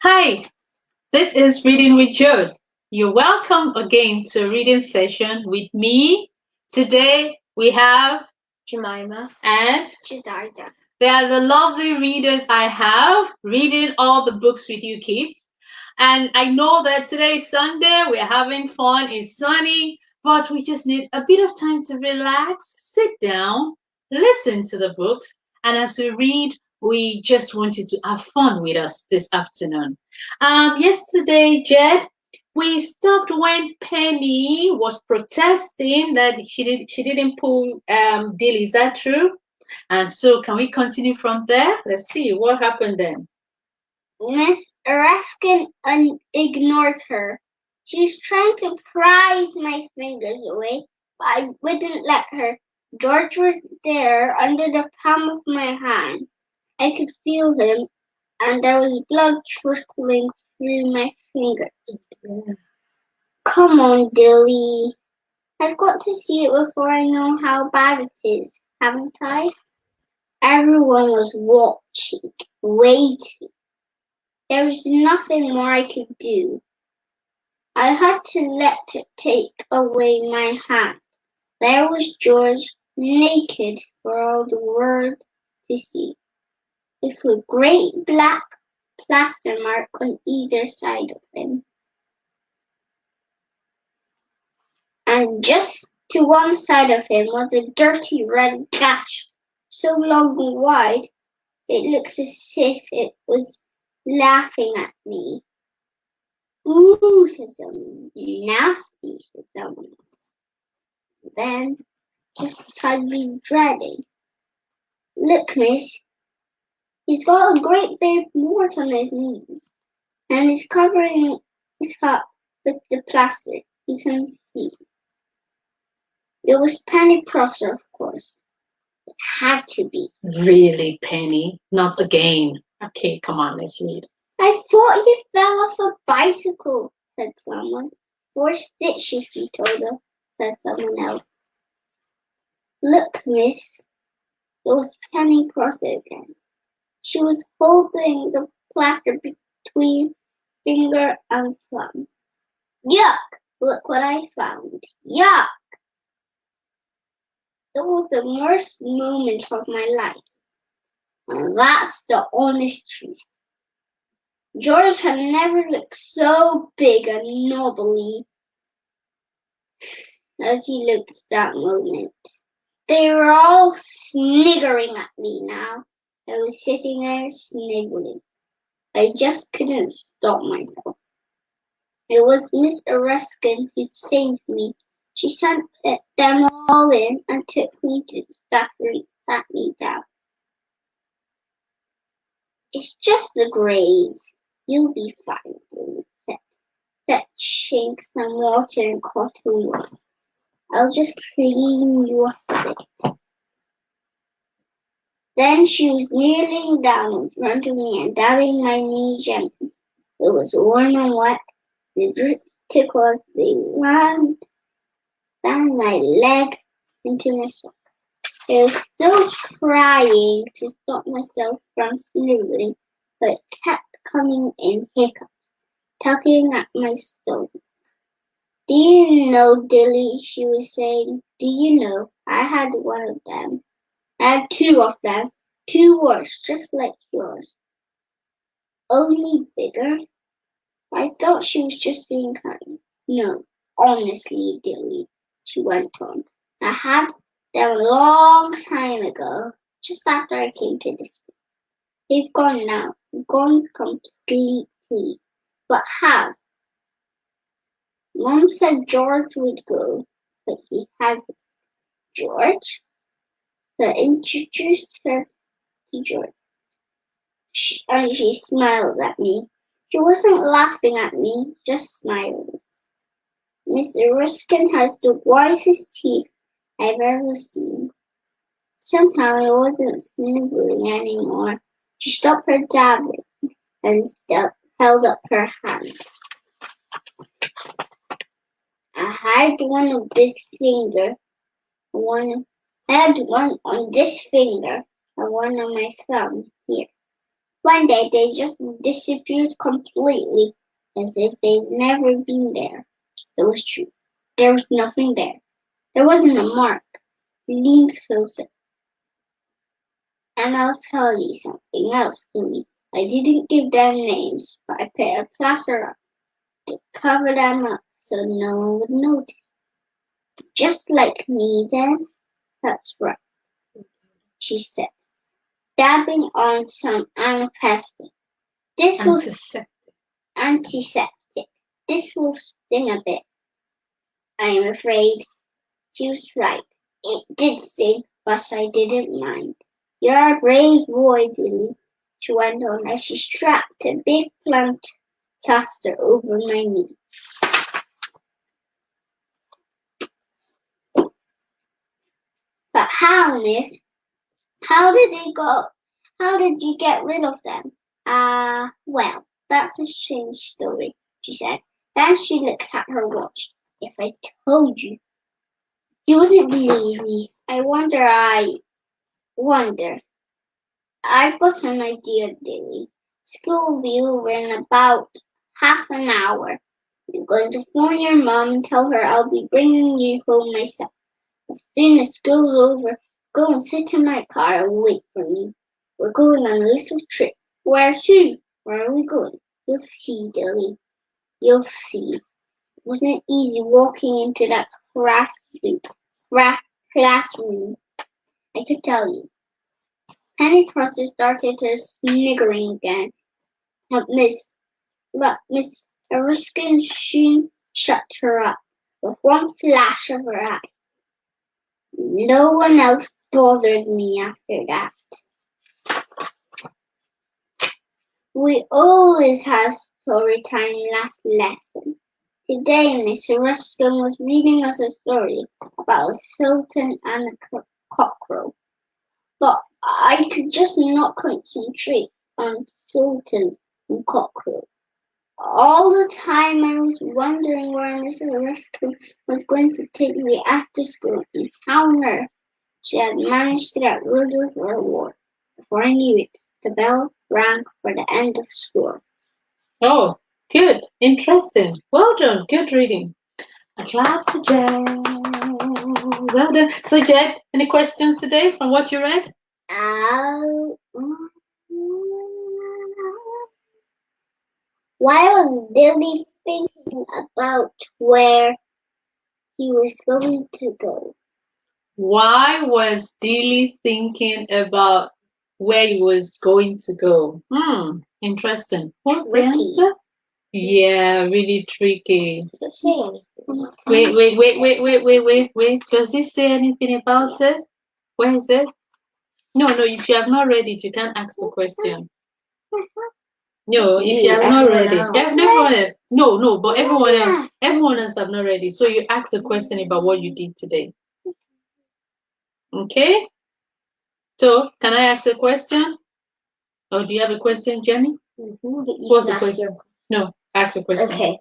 Hi, this is Reading with Joan. You're welcome again to a reading session with me. Today we have Jemima, and Jedidah. they are the lovely readers I have reading all the books with you kids. And I know that today is Sunday, we're having fun, it's sunny, but we just need a bit of time to relax, sit down, listen to the books, and as we read, we just want you to have fun with us this afternoon. Yesterday, Jed, we stopped when Penny was protesting that she didn't pull deal. Is that true? And so, can we continue from there? Let's see what happened then. Miss Erskine ignored her. She was trying to prise my fingers away, but I wouldn't let her. George was there under the palm of my hand. I could feel him, and there was blood trickling through my fingers. Come on, Dilly. I've got to see it before I know how bad it is, haven't I? Everyone was watching, waiting. There was nothing more I could do. I had to let it take away my hand. There was George, naked for all the world to see, with a great black plaster mark on either side of him. And just to one side of him was a dirty red gash, so long and wide it looked as if it was laughing at me. Ooh, said someone. Nasty, said someone else. Then, just what I'd been dreading. Look, miss, he's got a great big wart on his knee, and he's covering his cup with the plaster. You can see. It was Penny Prosser, of course. It had to be. Really, Penny? Not again. Okay, come on, let's read. I thought you fell off a bicycle, said someone. 4 stitches, he told her, said someone else. Look, miss, it was Penny Prosser again. She was holding the plaster between finger and thumb. Yuck! Look what I found. Yuck! It was the worst moment of my life. And that's the honest truth. George had never looked so big and knobbly as he looked at that moment. They were all sniggering at me now. I was sitting there sniggering. I just couldn't stop myself. It was Miss Erskine who saved me. She sent them all in and took me to the sat me down. It's just the Greys. You'll be fine, said fetching some water and cotton wool. I'll just clean you up a bit. Then she was kneeling down in front of me and dabbing my knee gently. It was warm and wet. The drips tickled as they ran down my leg into my sock. I was still trying to stop myself from sniveling, but it kept coming in hiccups, tugging at my stomach. Do you know, Dilly, she was saying, do you know, I had one of them. I had 2 of them, 2 warts just like yours. Only bigger. I thought she was just being kind. No, honestly, Dilly, she went on. I had them a long time ago, just after I came to this school. They've gone now, gone completely. But how? Mom said George would go, but he hasn't. George? I introduced her to George, and she smiled at me. She wasn't laughing at me, just smiling. Miss Erskine has the wisest teeth I've ever seen. Somehow I wasn't sniveling anymore. She stopped her dabbing and held up her hand. I had one of this finger, I had one on this finger and one on my thumb here. One day they just disappeared completely, as if they'd never been there. It was true. There was nothing there. There wasn't a mark. He leaned closer. And I'll tell you something else, Tilly. I didn't give them names, but I put a plaster up to cover them up so no one would notice. Just like me, then? That's right, she said, dabbing on some antiseptic. This will antiseptic. This will sting a bit. I'm afraid. She was right. It did sting, but I didn't mind. You're a brave boy, Billy, she went on as she strapped a big plaster over my knee. But how, miss? How did it go? How did you get rid of them? Well, that's a strange story, she said. Then she looked at her watch. If I told you, you wouldn't believe me. I wonder. I've got an idea, Dilly. School will be over in about half an hour. I'm going to phone your mom and tell her I'll be bringing you home myself. As soon as school's over, go and sit in my car and wait for me. We're going on a little trip. Where to? Where are we going? You'll see, Dilly. You'll see. It wasn't easy walking into that classroom. I could tell you. Penny Crosser started her sniggering again, but Miss Erskine soon shut her up with one flash of her eye. No one else bothered me after that. We always have story time last lesson. Today Miss Erskine was reading us a story about a sultan and a cockerel. But I could just not concentrate on sultans and cockerels. All the time I was wondering where Miss Erskine was going to take me after school and how on earth she had managed to get rid of her awards. Before I knew it, the bell rang for the end of school. Oh, good. Interesting. Well done. Good reading. A clap for Jen. Well done. So, Jen, any questions today from what you read? Why was Billy thinking about where he was going to go? Why was Dilly thinking about where he was going to go? Interesting. What's the answer? Yeah, really tricky. Does it say anything? Wait. Does it say anything about it? Where is it? No, if you have not read it, you can't ask the question. No, if you have not read it, but everyone else have not read it. So you ask a question about what you did today. Okay? So, can I ask a question? Or do you have a question, Jenny? What's the question? No, ask a question. Okay.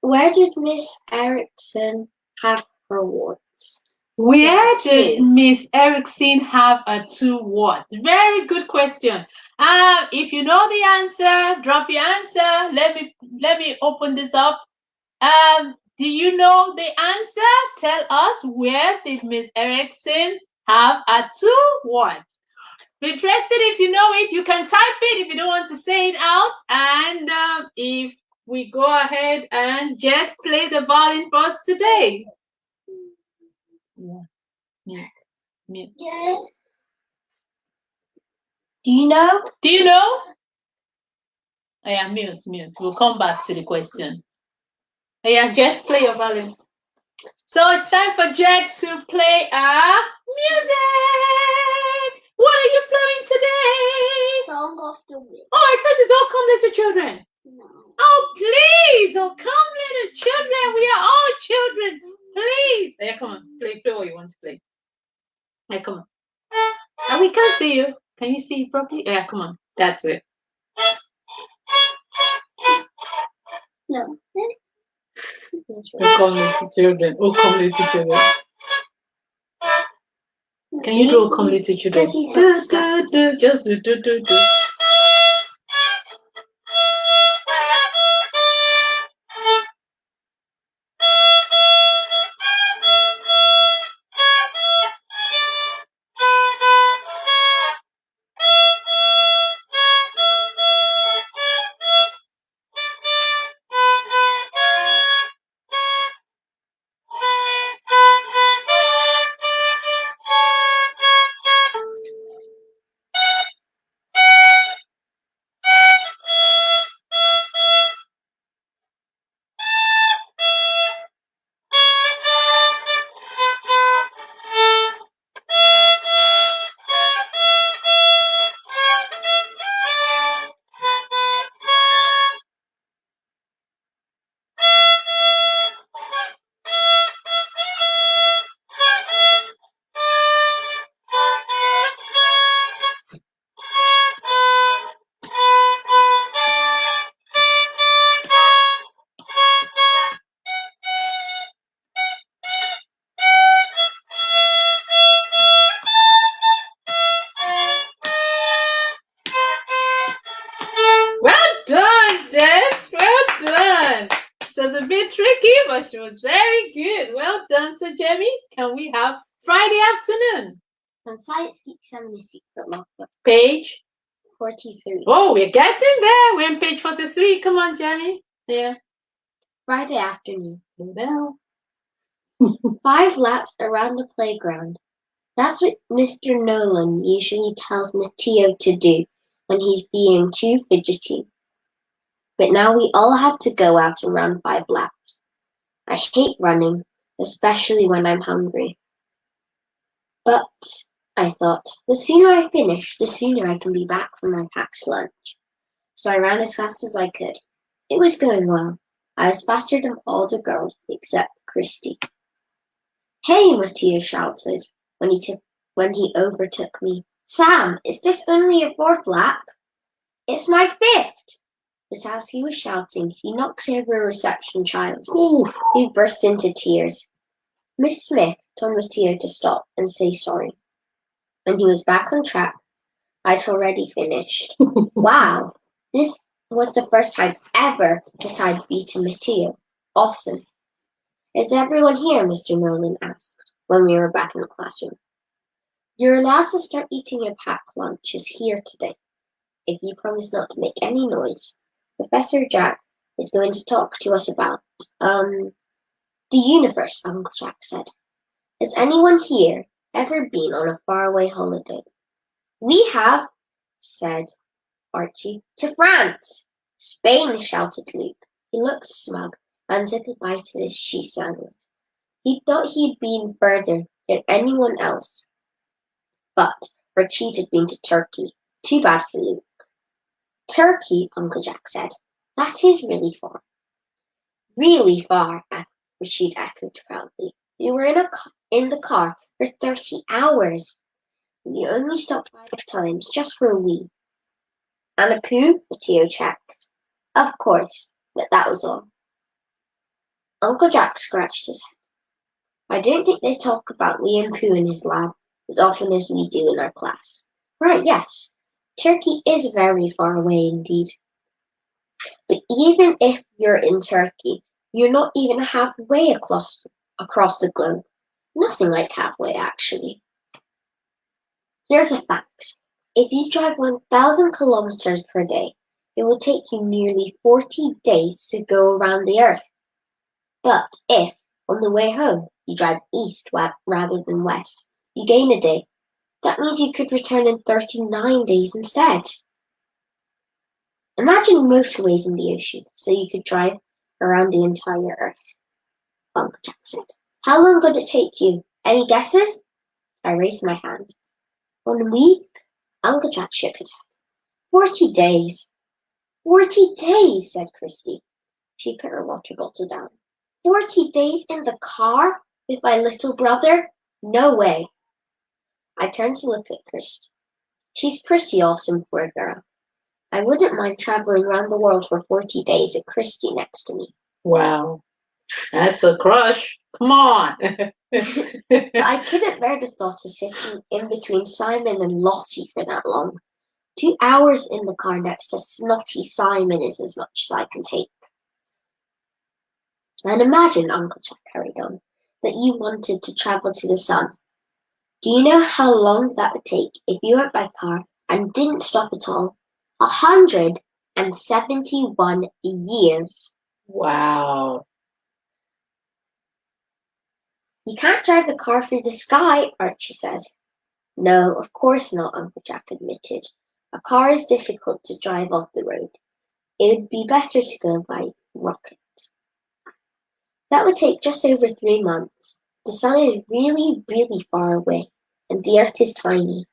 Where did Miss Erickson have her awards? Where did Miss Erickson have a 2 what? Very good question. If you know the answer, drop your answer. Let me open this up. Do you know the answer? Tell us, where did Miss Erickson have a 2 what? Interested? If you know it, you can type it if you don't want to say it out. And if we go ahead and Jet play the violin for us today. Yeah. Do you know? Oh, yeah, mute. We'll come back to the question. Oh, yeah, Jet, play your violin. So it's time for Jet to play music. What are you playing today? Song of the Week. Oh, I thought it's all Come Little Children. No. Oh, please. Oh, come little children. We are all children. Please. Yeah, come on. Play what you want to play. Yeah, come on. And we can't see you. Can you see properly? Yeah, come on. That's it. No. Oh, come little children. Oh, come little children. Can you do Come Little Children? Just do. a bit tricky, but she was very good. Well done, Sir Jemmy. Can we have Friday afternoon? On Science Geek Summary Secret Logbook, Page 43. Oh, we're getting there. We're on page 43. Come on, Jenny. Yeah. Friday afternoon. Slow down. 5 laps around the playground. That's what Mr. Nolan usually tells Matteo to do when he's being too fidgety. But now we all had to go out and run 5 laps. I hate running, especially when I'm hungry. But, I thought, the sooner I finish, the sooner I can be back for my packed lunch. So I ran as fast as I could. It was going well. I was faster than all the girls except Christy. Hey, Matteo shouted when he overtook me. Sam, is this only your 4th lap? It's my 5th! But as he was shouting, he knocked over a reception child, who burst into tears. Miss Smith told Matteo to stop and say sorry. When he was back on track, I'd already finished. Wow, this was the first time ever that I'd beaten Matteo. Awesome. Is everyone here? Mr. Nolan asked when we were back in the classroom. You're allowed to start eating your packed lunches here today, if you promise not to make any noise. Professor Jack is going to talk to us about, the universe, Uncle Jack said. Has anyone here ever been on a faraway holiday? We have, said Archie. To France! Spain, shouted Luke. He looked smug and took a bite of his cheese sandwich. He thought he'd been further than anyone else. But Rachid had been to Turkey. Too bad for Luke. Turkey, Uncle Jack said. That is really far. Really far, Rachid echoed proudly. We were in the car for 30 hours. We only stopped 5 times, just for a wee. And a poo? Matteo checked. Of course, but that was all. Uncle Jack scratched his head. I don't think they talk about wee and poo in his lab as often as we do in our class. Right, yes. Turkey is very far away indeed. But even if you're in Turkey, you're not even halfway across the globe. Nothing like halfway, actually. Here's a fact. If you drive 1,000 kilometers per day, it will take you nearly 40 days to go around the Earth. But if, on the way home, you drive east rather than west, you gain a day. That means you could return in 39 days instead. Imagine motorways in the ocean, so you could drive around the entire Earth, Uncle Jack said. How long would it take you? Any guesses? I raised my hand. 1 week? Uncle Jack shook his head. 40 days. 40 days, said Christy. She put her water bottle down. 40 days in the car with my little brother? No way. I turned to look at Christy. She's pretty awesome for a girl. I wouldn't mind traveling around the world for 40 days with Christy next to me. Wow, that's a crush. Come on. But I couldn't bear the thought of sitting in between Simon and Lottie for that long. 2 hours in the car next to snotty Simon is as much as I can take. And imagine, Uncle Jack carried on, that you wanted to travel to the sun. Do you know how long that would take if you went by car and didn't stop at all? 171 years. Wow. You can't drive a car through the sky, Archie said. No, of course not, Uncle Jack admitted. A car is difficult to drive off the road. It would be better to go by rocket. That would take just over 3 months. The sun is really, really far away, and the earth is tiny.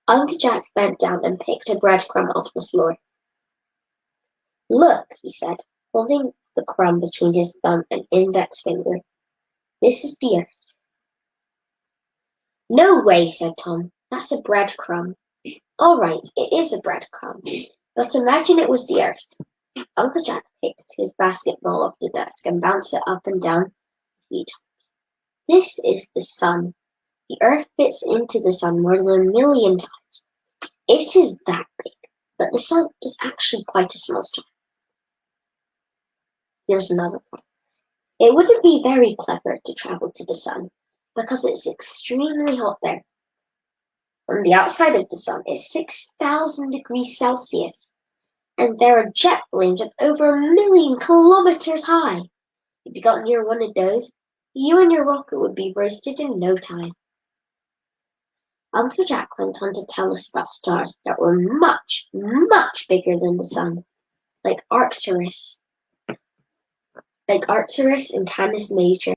Uncle Jack bent down and picked a breadcrumb off the floor. Look, he said, holding the crumb between his thumb and index finger. This is the earth. No way, said Tom. That's a breadcrumb. All right, it is a breadcrumb. But imagine it was the earth. Uncle Jack picked his basketball off the desk and bounced it up and down a few times. This is the sun. The earth fits into the sun more than 1,000,000 times. It is that big, but the sun is actually quite a small star. Here's another one. It wouldn't be very clever to travel to the sun because it's extremely hot there. On the outside of the sun is 6,000 degrees Celsius, and there are jet flames of over 1,000,000 kilometers high. If you got near one of those, you and your rocket would be roasted in no time. Uncle Jack went on to tell us about stars that were much, much bigger than the sun, like Arcturus and Canis Major.